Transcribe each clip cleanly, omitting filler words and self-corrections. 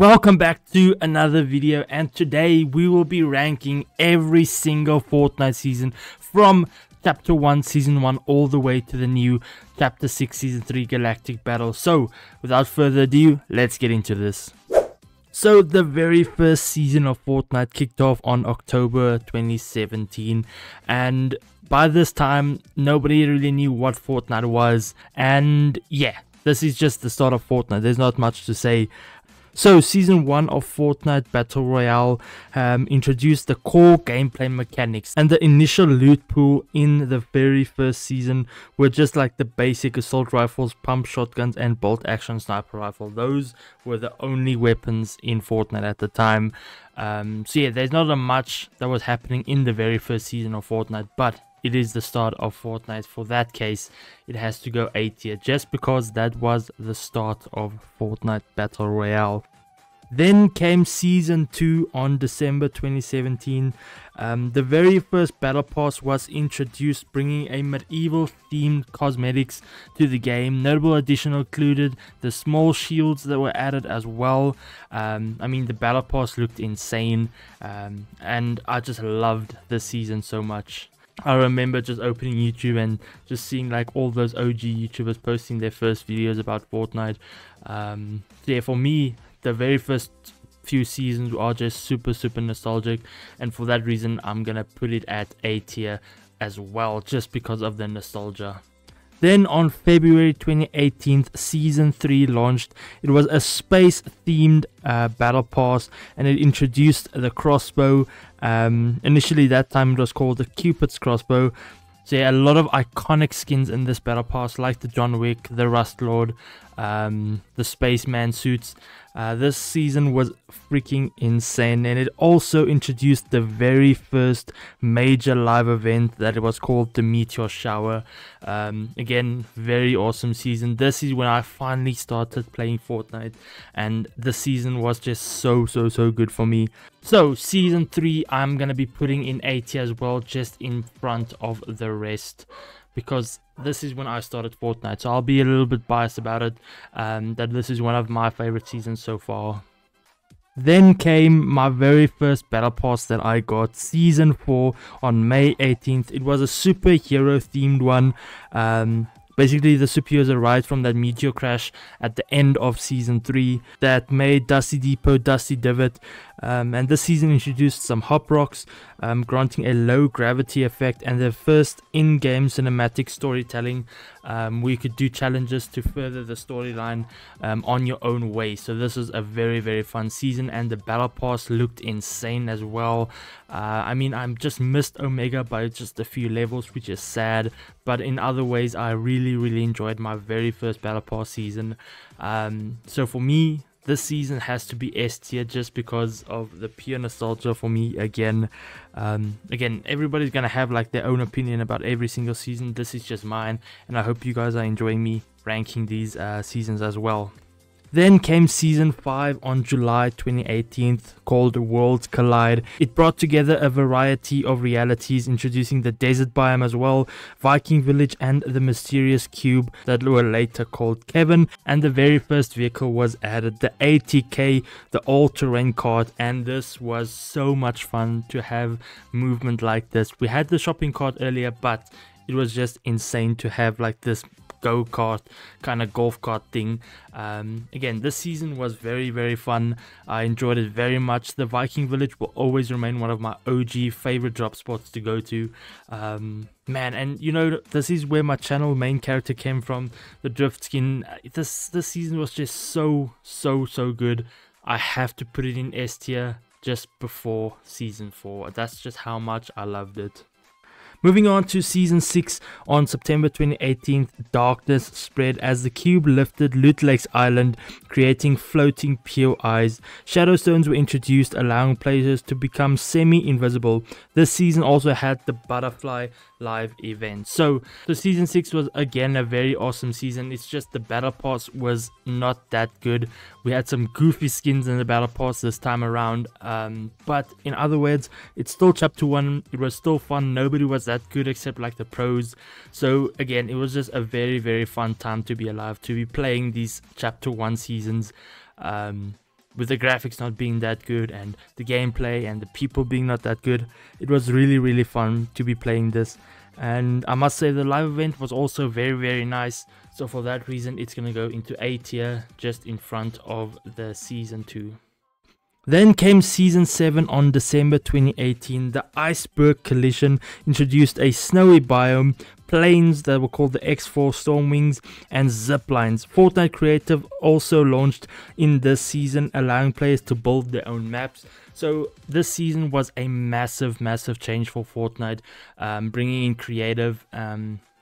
Welcome back to another video, and today we will be ranking every single Fortnite season from Chapter 1 Season 1 all the way to the new Chapter 6 Season 3 Galactic Battle. So without further ado, let's get into this. So the very first season of Fortnite kicked off on October 2017, and by this time nobody really knew what Fortnite was, and yeah, this is just the start of Fortnite. There's not much to say. So Season 1 of Fortnite Battle Royale introduced the core gameplay mechanics, and the initial loot pool in the very first season were just like the basic assault rifles, pump shotguns and bolt action sniper rifle. Those were the only weapons in Fortnite at the time. So yeah, there's not much that was happening in the very first season of Fortnite, but it is the start of Fortnite. For that case, it has to go A tier, just because that was the start of Fortnite Battle Royale. Then came Season 2 on December 2017. The very first Battle Pass was introduced, bringing a medieval themed cosmetics to the game. Notable addition included the small shields that were added as well. I mean, the Battle Pass looked insane, and I just loved this season so much. I remember just opening YouTube and just seeing like all those OG YouTubers posting their first videos about Fortnite. So yeah, for me, the very first few seasons are just super nostalgic, and for that reason I'm gonna put it at A tier as well, just because of the nostalgia. Then on February 2018, Season 3 launched. It was a space-themed battle pass, and it introduced the crossbow. Initially, that time it was called the Cupid's crossbow. So yeah, a lot of iconic skins in this battle pass, like the John Wick, the Rust Lord, the Spaceman suits. This season was freaking insane, and it also introduced the very first major live event that it was called the Meteor Shower. Again, very awesome season. This is when I finally started playing Fortnite, and the season was just so good for me. So Season 3 I'm gonna be putting in A tier as well, just in front of the rest, because this is when I started Fortnite, so I'll be a little bit biased about it, that this is one of my favorite seasons so far. Then came my very first battle pass that I got, Season 4 on May 18th. It was a superhero themed one. Basically, the superheroes arrived from that meteor crash at the end of Season 3 that made Dusty Depot Dusty Divot. And this season introduced some hop rocks, granting a low gravity effect, and the first in-game cinematic storytelling, where you could do challenges to further the storyline on your own way. So this was a very fun season, and the battle pass looked insane as well. I mean, I just missed Omega by just a few levels, which is sad, but in other ways I really enjoyed my very first battle pass season. So for me, this season has to be S tier, just because of the pure nostalgia for me. Again, everybody's gonna have like their own opinion about every single season. This is just mine, and I hope you guys are enjoying me ranking these seasons as well. Then came Season 5 on July 2018, called Worlds Collide. It brought together a variety of realities, introducing the desert biome as well, Viking village and the mysterious cube that were later called Kevin. And the very first vehicle was added, the ATK, the all-terrain cart, and this was so much fun to have movement like this. We had the shopping cart earlier, but it was just insane to have like this go-kart kind of golf cart thing. Again, this season was very fun. I enjoyed it very much. The Viking village will always remain one of my OG favorite drop spots to go to. Man, and you know, this is where my channel main character came from, the drift skin. This season was just so good. I have to put it in S tier just before Season 4. That's just how much I loved it. Moving on to Season 6 on September 2018, darkness spread as the cube lifted Loot Lake's island, creating floating POIs. Shadow stones were introduced, allowing players to become semi-invisible. This season also had the Butterfly live event. So Season 6 was again a very awesome season. It's just the battle pass was not that good. We had some goofy skins in the battle pass this time around, but in other words, it's still Chapter 1. It was still fun. Nobody was that good except like the pros. So again, it was just a very fun time to be alive, to be playing these Chapter 1 seasons. with the graphics not being that good and the gameplay and the people being not that good, it was really fun to be playing this. And I must say the live event was also very nice, so for that reason it's gonna go into A tier, just in front of the season 2. Then came Season 7 on December 2018. The Iceberg Collision introduced a snowy biome, planes that were called the X4 Stormwings, and zip lines. Fortnite Creative also launched in this season, allowing players to build their own maps. So this season was a massive change for Fortnite, bringing in creative.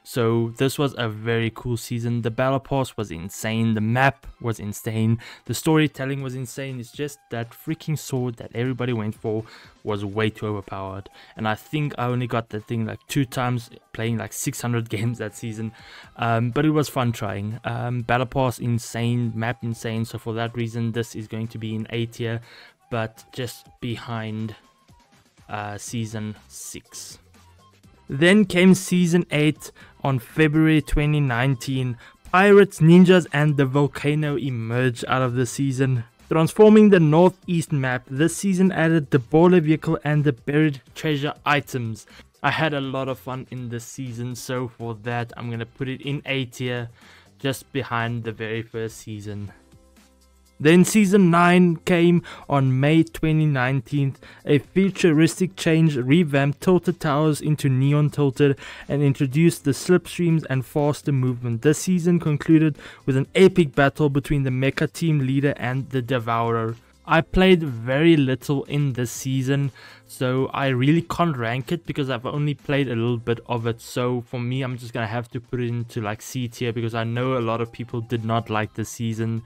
So this was a very cool season. The battle pass was insane, the map was insane, the storytelling was insane. It's just that freaking sword that everybody went for was way too overpowered, and I think I only got that thing like 2 times, playing like 600 games that season, but it was fun trying. Battle pass insane, map insane, so for that reason this is going to be in A tier, but just behind Season 6. Then came Season 8 on February 2019. Pirates, ninjas, and the volcano emerged out of the season, transforming the northeast map. This season added the baller vehicle and the buried treasure items. I had a lot of fun in this season, so for that I'm gonna put it in A tier, just behind the very first season. Then Season 9 came on May 2019. A futuristic change revamped tilted towers into neon tilted and introduced the slipstreams and faster movement. This season concluded with an epic battle between the mecha team leader and the Devourer. I played very little in this season, so I really can't rank it because I've only played a little bit of it. So for me, I'm just gonna have to put it into like C tier because I know a lot of people did not like this season.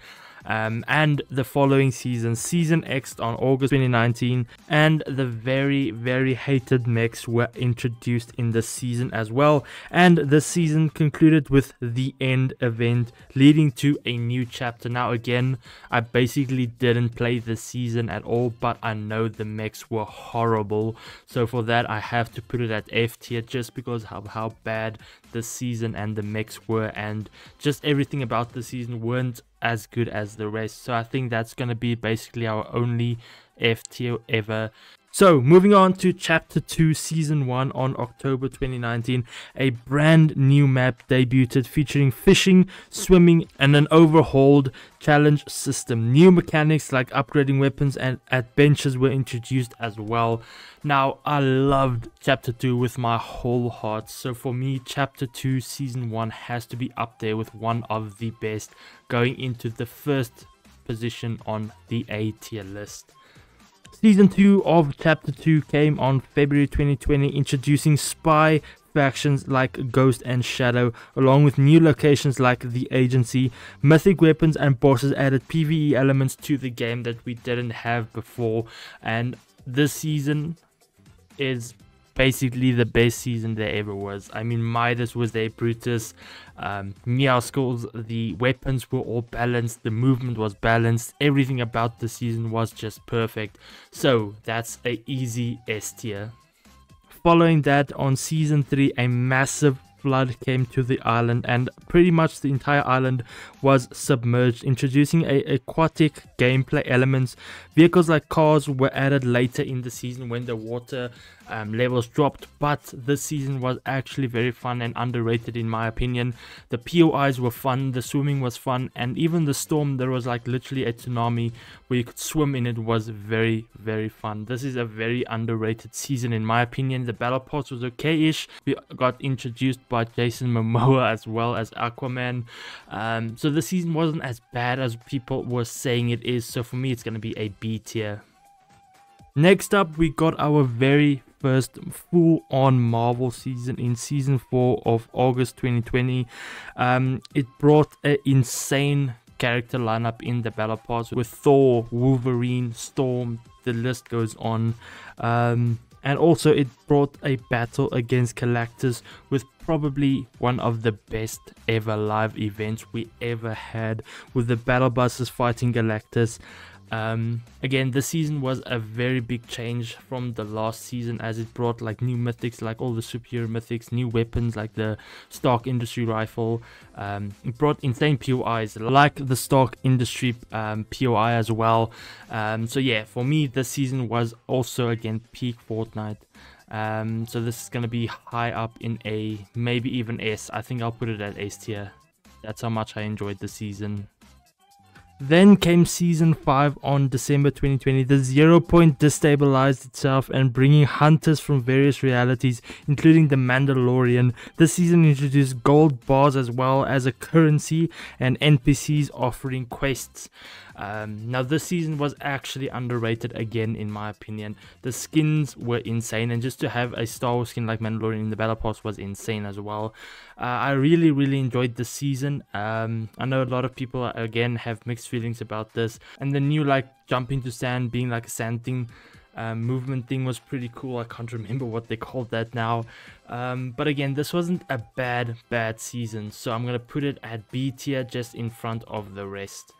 And the following season, Season X on August 2019, and the very hated mechs were introduced in this season as well. And this season concluded with the end event, leading to a new chapter. Now again, I basically didn't play this season at all, but I know the mechs were horrible, so for that I have to put it at F tier, just because of how bad this season and the mechs were, and just everything about the season weren't as good as the rest. So I think that's going to be basically our only F tier ever. So moving on to Chapter 2 Season 1 on October 2019, a brand new map debuted featuring fishing, swimming, and an overhauled challenge system. New mechanics like upgrading weapons and adventures were introduced as well. Now, I loved Chapter 2 with my whole heart, so for me Chapter 2 Season 1 has to be up there with one of the best, going into the first position on the A tier list. Season 2 of Chapter 2 came on February 2020, introducing spy factions like Ghost and Shadow, along with new locations like the Agency. Mythic weapons and bosses added PvE elements to the game that we didn't have before, and this season is basically the best season there ever was. I mean, Midas was there, Brutus, Meowskulls, the weapons were all balanced, the movement was balanced, everything about the season was just perfect. So that's a easy S tier. Following that, on Season 3, a massive flood came to the island and pretty much the entire island was submerged, introducing aquatic gameplay elements. Vehicles like cars were added later in the season when the water levels dropped, but this season was actually very fun and underrated in my opinion. The POIs were fun, the swimming was fun, and even the storm, there was like literally a tsunami where you could swim in it, was very fun. This is a very underrated season in my opinion. The battle pass was okay-ish. We got introduced by Jason Momoa as well as Aquaman, so the season wasn't as bad as people were saying it is, so for me it's going to be a B tier. Next up, we got our very first full-on Marvel season in Season 4 of August 2020. It brought an insane character lineup in the battle pass with Thor, Wolverine, Storm, the list goes on. And also it brought a battle against Galactus with probably one of the best ever live events we ever had, with the battle buses fighting Galactus. Again, this season was a very big change from the last season, as it brought like new mythics, like all the superior mythics, new weapons like the Stark Industry rifle. It brought insane POIs like the Stark Industry POI as well. So yeah, for me this season was also again peak Fortnite. So this is gonna be high up in A, maybe even S. I think I'll put it at S tier. That's how much I enjoyed the season. Then came Season 5 on December 2020. The 0 Point destabilized itself and bringing hunters from various realities, including the Mandalorian. This season introduced gold bars as well as a currency and NPCs offering quests. Now this season was actually underrated again in my opinion. The skins were insane, and just to have a Star Wars skin like Mandalorian in the Battle Pass was insane as well. I really enjoyed this season. I know a lot of people again have mixed feelings about this, and the new like jumping to sand, being like a sand thing, movement thing was pretty cool. I can't remember what they called that now, but again, this wasn't a bad season, so I'm gonna put it at B tier, just in front of the rest.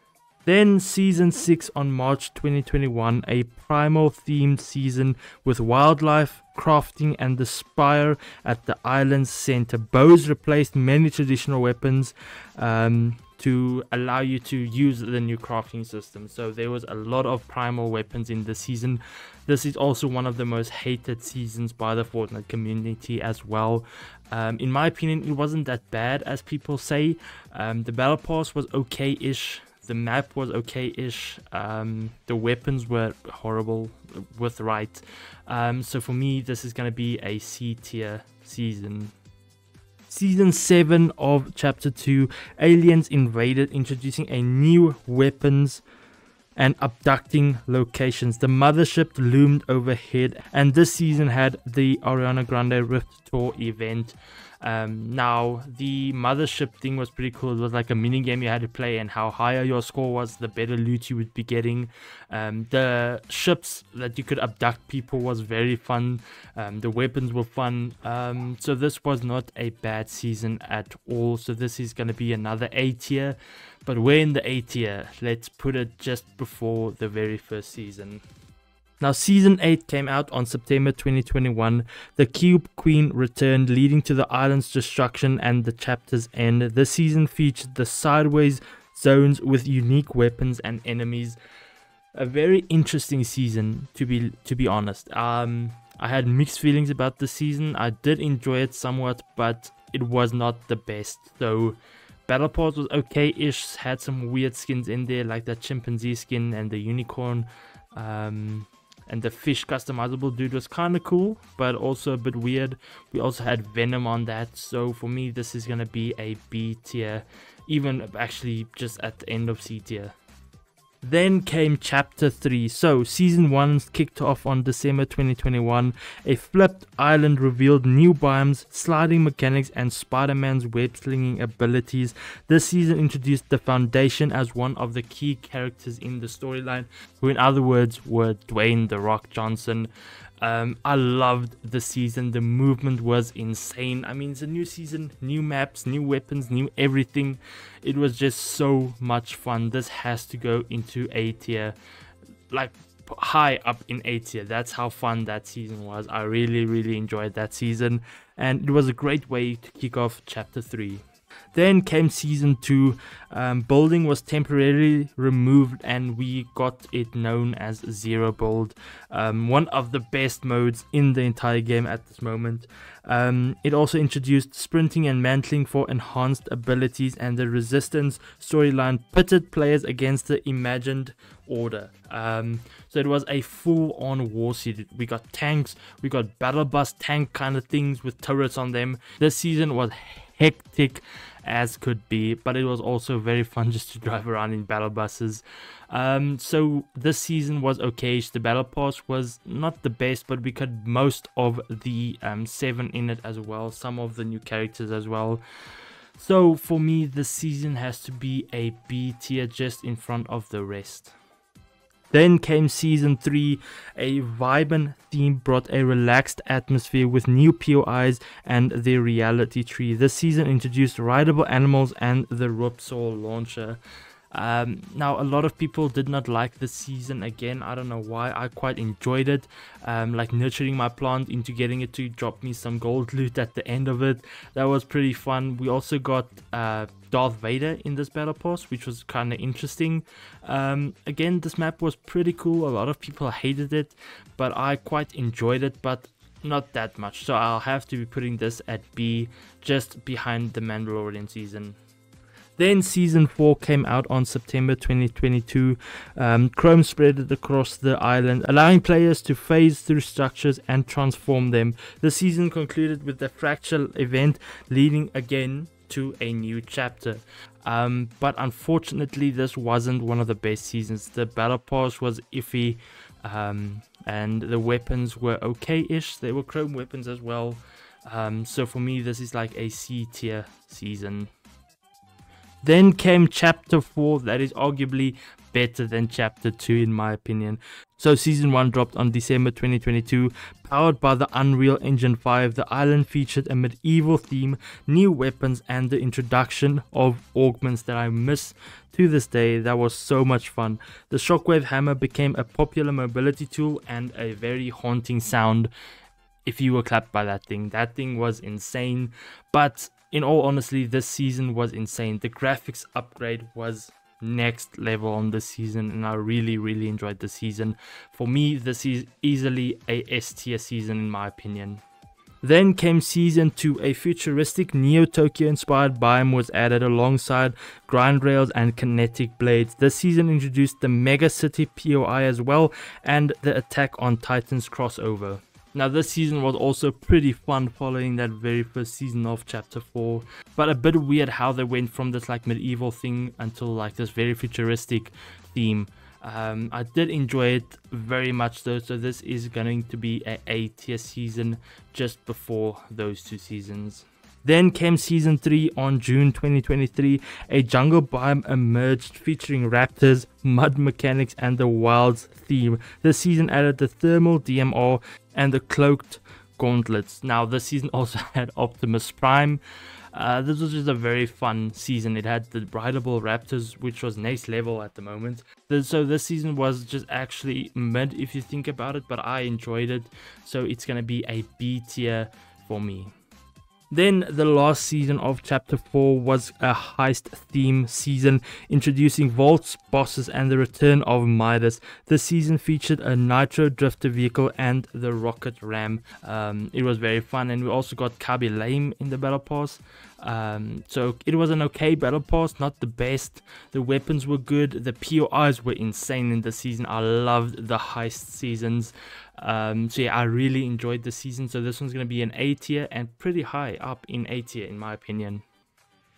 Then Season 6 on March 2021, a primal themed season with wildlife, crafting and the spire at the island's center. Bows replaced many traditional weapons to allow you to use the new crafting system. So there was a lot of primal weapons in the season. This is also one of the most hated seasons by the Fortnite community as well. In my opinion, it wasn't that bad as people say. The Battle Pass was okay-ish. The map was okay-ish. The weapons were horrible with right. So for me, this is going to be a C tier season. Season 7 of Chapter 2, aliens invaded, introducing a new weapons and abducting locations. The mothership loomed overhead, and this season had the Ariana Grande Rift Tour event. Now the mothership thing was pretty cool. It was like a mini game you had to play, and how higher your score was, the better loot you would be getting. The ships that you could abduct people was very fun. The weapons were fun. So this was not a bad season at all. So this is going to be another A tier, but we're in the A tier. Let's put it just before the very first season. Now, Season 8 came out on September 2021. The Cube Queen returned, leading to the island's destruction and the chapter's end. This season featured the sideways zones with unique weapons and enemies. A very interesting season, to be honest. I had mixed feelings about the season. I did enjoy it somewhat, but it was not the best. So Battle Pass was okay-ish, had some weird skins in there, like that chimpanzee skin and the unicorn. And the fish customizable dude was kind of cool, but also a bit weird. We also had Venom on that, so for me this is going to be a B tier, even actually just at the end of C tier. Then came Chapter 3. So Season 1 kicked off on December 2021. A flipped island revealed new biomes, sliding mechanics, and Spider-Man's web-slinging abilities. This season introduced the Foundation as one of the key characters in the storyline, who in other words were Dwayne "The Rock" Johnson. I loved the season. The movement was insane. I mean, it's a new season, new maps, new weapons, new everything. It was just so much fun. This has to go into A tier, like high up in A tier. That's how fun that season was. I really enjoyed that season, and it was a great way to kick off Chapter 3. Then came Season 2. Building was temporarily removed and we got it known as Zero Build. One of the best modes in the entire game at this moment. It also introduced sprinting and mantling for enhanced abilities, and the Resistance storyline pitted players against the imagined order. So it was a full-on war series. We got tanks, we got battle bus tank kind of things with turrets on them. This season was hectic as could be, but it was also very fun just to drive around in battle buses. So this season was okay. The battle pass was not the best, but we got most of the 7 in it as well, some of the new characters as well. So for me, this season has to be a B tier, just in front of the rest. Then came Season 3. A vibrant theme brought a relaxed atmosphere with new POIs and the reality tree. This season introduced rideable animals and the Rupsaw launcher. Now, a lot of people did not like this season. Again, I don't know why. I quite enjoyed it, like nurturing my plant into getting it to drop me some gold loot at the end of it. That was pretty fun. We also got Darth Vader in this battle pass, which was kind of interesting. Again, this map was pretty cool. A lot of people hated it, but I quite enjoyed it, but not that much. So I'll have to be putting this at B, just behind the Mandalorian season. Then Season 4 came out on September 2022. Chrome spread it across the island, allowing players to phase through structures and transform them. The season concluded with the fractal event, leading again to a new chapter. But unfortunately, this wasn't one of the best seasons. The battle pass was iffy, and the weapons were okay-ish. They were Chrome weapons as well. So for me, this is like a C tier season. Then came Chapter 4, that is arguably better than Chapter 2 in my opinion. So Season 1 dropped on December 2022. Powered by the Unreal Engine 5, the island featured a medieval theme, new weapons, and the introduction of augments that I miss to this day. That was so much fun. The Shockwave Hammer became a popular mobility tool and a very haunting sound if you were clapped by that thing. That thing was insane, but in all honesty, this season was insane. The graphics upgrade was next level on this season, and I really enjoyed the season. For me, this is easily a S tier season in my opinion. Then came Season 2, a futuristic Neo-Tokyo inspired biome was added alongside grind rails and kinetic blades. This season introduced the Mega City POI as well, and the Attack on Titans crossover. Now, this season was also pretty fun following that very first season of Chapter 4, but a bit weird how they went from this like medieval thing until like this very futuristic theme. I did enjoy it very much though, so this is going to be a A tier season just before those two seasons. Then came Season 3 on June 2023. A jungle biome emerged featuring raptors, mud mechanics, and the wilds theme. This season added the thermal DMR and the cloaked gauntlets. Now, this season also had Optimus Prime. This was just a very fun season. It had the rideable raptors, which was next level at the moment. So this season was just actually mid if you think about it, but I enjoyed it. So it's going to be a B tier for me. Then the last season of Chapter 4 was a heist theme season, introducing vaults, bosses, and the return of Midas. This season featured a nitro drifter vehicle and the rocket ram. It was very fun, and we also got Kaby Lame in the battle pass. So it was an okay battle pass, not the best. The weapons were good, the POIs were insane in the season. I loved the heist seasons. So yeah, I really enjoyed the season. So this one's going to be an A tier and pretty high up in A tier in my opinion.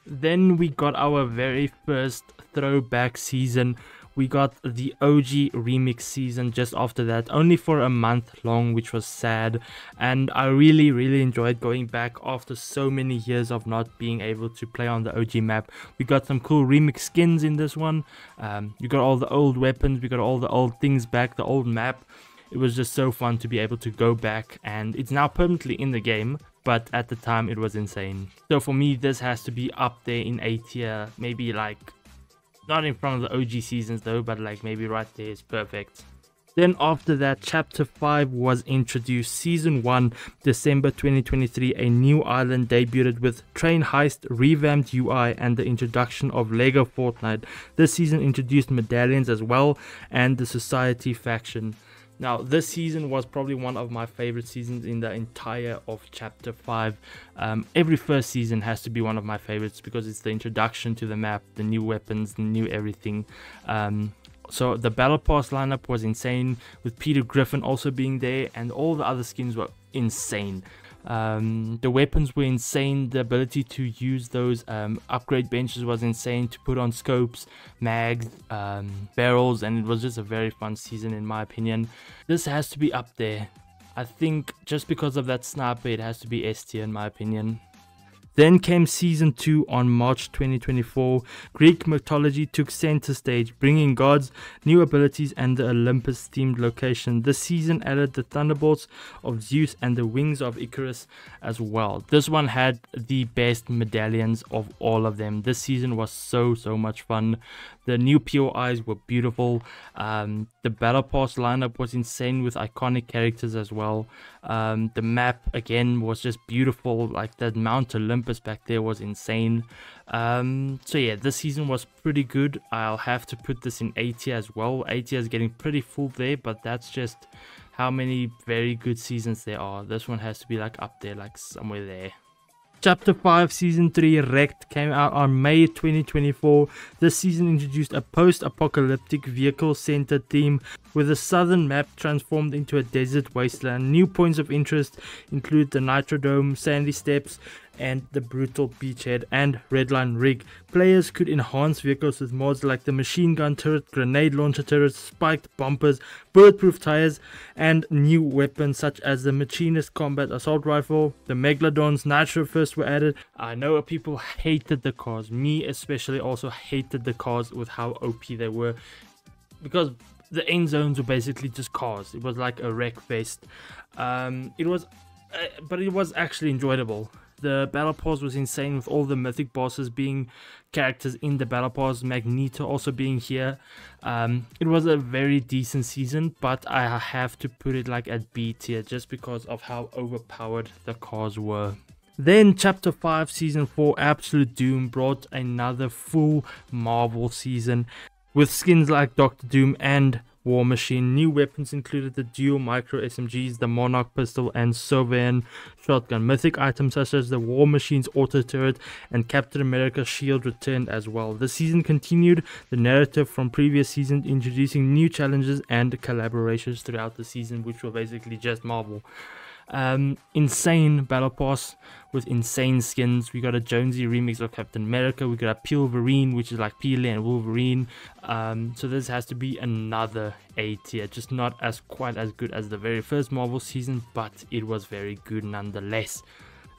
Then we got our very first throwback season. We got the OG remix season just after that, only for a month long, which was sad. And I really enjoyed going back after so many years of not being able to play on the OG map. We got some cool remix skins in this one. You got all the old weapons, we got all the old things back, the old map. It was just so fun to be able to go back, and it's now permanently in the game, but at the time it was insane. So for me, this has to be up there in A tier, maybe like not in front of the OG seasons though, but like maybe right there is perfect. Then after that, Chapter 5 was introduced. Season 1, December 2023, a new island debuted with train heist, revamped UI, and the introduction of Lego Fortnite. This season introduced medallions as well, and the Society faction. Now, this season was probably one of my favorite seasons in the entire of Chapter 5. Every first season has to be one of my favorites because it's the introduction to the map, the new weapons, the new everything. So the Battle Pass lineup was insane, with Peter Griffin also being there, and all the other skins were insane. The weapons were insane. The ability to use those upgrade benches was insane, to put on scopes, mags, barrels, and it was just a very fun season in my opinion. This has to be up there. I think just because of that sniper, it has to be S tier in my opinion. Then came Season 2 on March 2024. Greek mythology took center stage, bringing gods, new abilities, and the Olympus-themed location. This season added the thunderbolts of Zeus and the wings of Icarus as well. This one had the best medallions of all of them. This season was so much fun. The new POIs were beautiful. The Battle Pass lineup was insane with iconic characters as well. The map again was just beautiful. Like that Mount Olympus back there was insane. So yeah, this season was pretty good. I'll have to put this in A tier as well. A tier is getting pretty full there, but that's just how many very good seasons there are. This one has to be like up there, like somewhere there. Chapter 5 Season 3 Wrecked came out on May 2024. This season introduced a post-apocalyptic vehicle-centered theme with the southern map transformed into a desert wasteland. New points of interest include the Nitrodome, Sandy Steps, and the brutal beachhead and redline rig. Players could enhance vehicles with mods like the machine gun turret, grenade launcher turrets, spiked bumpers, bulletproof tires, and new weapons such as the machinist combat assault rifle. The Megalodon's nitro first were added. I know people hated the cars, me especially also hated the cars with how OP they were, because the end zones were basically just cars. It was like a wreck fest. But it was actually enjoyable. The Battle Pass was insane with all the mythic bosses being characters in the Battle Pass, Magneto also being here. It was a very decent season, but I have to put it like at B tier just because of how overpowered the cars were. Then Chapter 5 Season 4 Absolute Doom brought another full Marvel season with skins like Doctor Doom and War Machine. New weapons included the dual micro SMGs, the Monarch pistol, and Sovereign shotgun. Mythic items such as the War Machine's auto turret and Captain America's shield returned as well. The season continued the narrative from previous seasons, introducing new challenges and collaborations throughout the season, which were basically just Marvel. Insane Battle Pass with insane skins. We got a Jonesy remix of Captain America. We got a Pilverine, which is like Peely and Wolverine. So this has to be another A tier, just not as quite as good as the very first Marvel season, but it was very good nonetheless.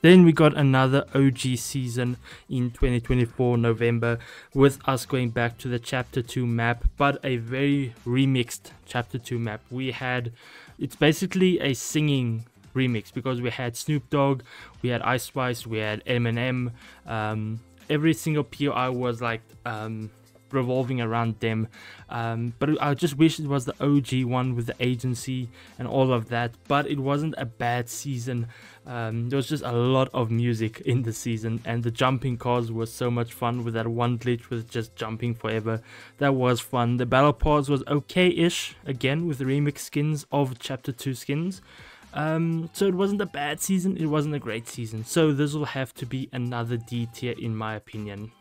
Then we got another OG season in 2024 November with us going back to the Chapter 2 map, but a very remixed Chapter 2 map. It's basically a singing remix because we had Snoop Dogg, we had Ice Spice, we had Eminem. Every single POI was like revolving around them, but I just wish it was the OG one with the agency and all of that. But it wasn't a bad season. There was just a lot of music in the season, and the jumping cars was so much fun with that one glitch with just jumping forever. That was fun. The Battle Pass was okay-ish, again with the remix skins of Chapter 2 skins. So it wasn't a bad season, it wasn't a great season, so this will have to be another D tier in my opinion.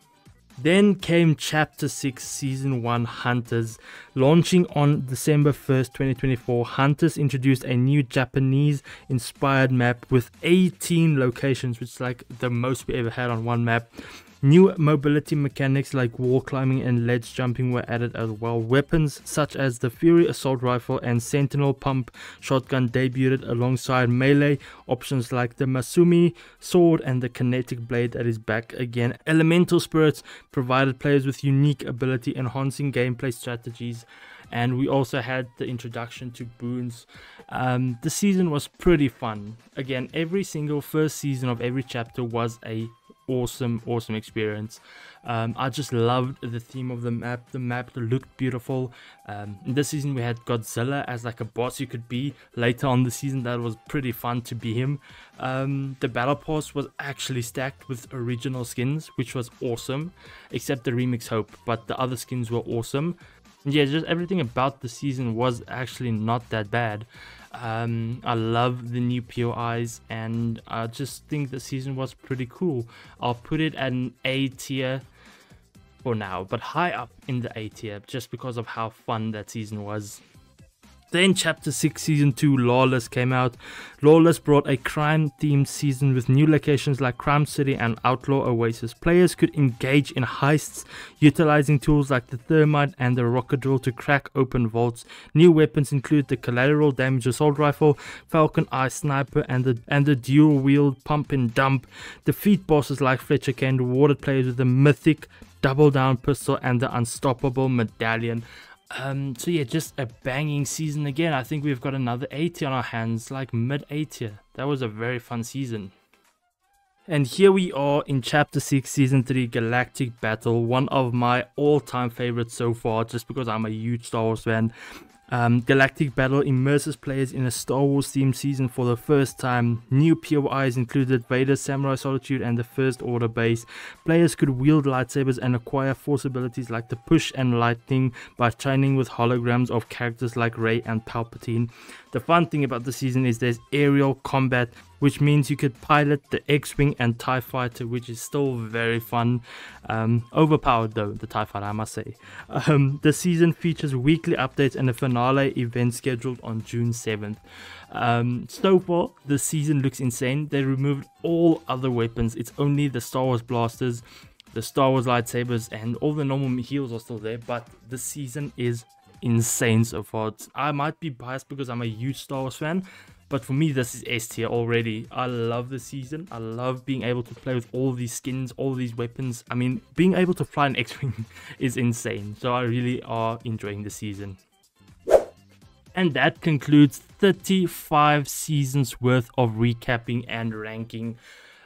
Then came Chapter 6 Season 1 Hunters. Launching on December 1st, 2024, Hunters introduced a new Japanese-inspired map with 18 locations, which is like the most we ever had on one map. New mobility mechanics like wall climbing and ledge jumping were added as well. Weapons such as the Fury assault rifle and Sentinel pump shotgun debuted alongside melee options like the Masumi sword and the kinetic blade that is back again. Elemental spirits provided players with unique ability enhancing gameplay strategies. And we also had the introduction to boons. The season was pretty fun. Again, every single first season of every chapter was a awesome experience. I just loved the theme of the map. The map looked beautiful. In this season we had Godzilla as like a boss you could be. Later on the season that was pretty fun to be him. The Battle Pass was actually stacked with original skins, which was awesome, except the Remix Hope, but the other skins were awesome. Yeah, just everything about the season was actually not that bad. I love the new POIs, and I just think the season was pretty cool. I'll put it at an A tier for now, but high up in the A tier just because of how fun that season was. Then Chapter 6 Season 2 Lawless came out. Lawless brought a crime-themed season with new locations like Crime City and Outlaw Oasis. Players could engage in heists, utilizing tools like the thermite and the rocket drill to crack open vaults. New weapons include the collateral damage assault rifle, Falcon Eye sniper, and the dual-wield pump and dump. Defeat bosses like Fletcher Kane, rewarded players with the mythic double down pistol and the unstoppable medallion. So yeah, just a banging season again. I think we've got another 80 on our hands, like mid 80. That was a very fun season. And here we are in Chapter 6 Season 3 Galactic Battle, one of my all-time favorites so far, just because I'm a huge Star Wars fan. Galactic Battle immerses players in a Star Wars themed season for the first time. New POIs included Vader's Samurai Solitude and the First Order base. Players could wield lightsabers and acquire force abilities like the Push and Lightning by training with holograms of characters like Rey and Palpatine. The fun thing about the season is there's aerial combat, which means you could pilot the X-Wing and TIE Fighter, which is still very fun. Overpowered though, the TIE Fighter, I must say. The season features weekly updates and a finale event scheduled on June 7th. So far, the season looks insane. They removed all other weapons. It's only the Star Wars blasters, the Star Wars lightsabers, and all the normal heals are still there, but the season is insane so far. I might be biased because I'm a huge Star Wars fan, but for me this is S tier already. I love the season. I love being able to play with all these skins, all these weapons. I mean, being able to fly an X-Wing is insane, so I really are enjoying the season. And that concludes 35 seasons worth of recapping and ranking.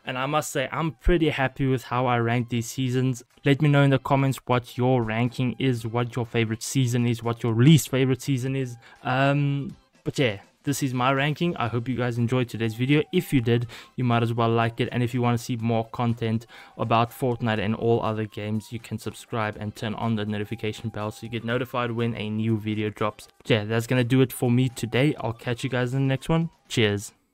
And I must say, I'm pretty happy with how I rank these seasons. Let me know in the comments what your ranking is, what your favorite season is, what your least favorite season is. But yeah, this is my ranking. I hope you guys enjoyed today's video. If you did, you might as well like it. And if you want to see more content about Fortnite and all other games, you can subscribe and turn on the notification bell so you get notified when a new video drops. Yeah, that's gonna do it for me today. I'll catch you guys in the next one. Cheers.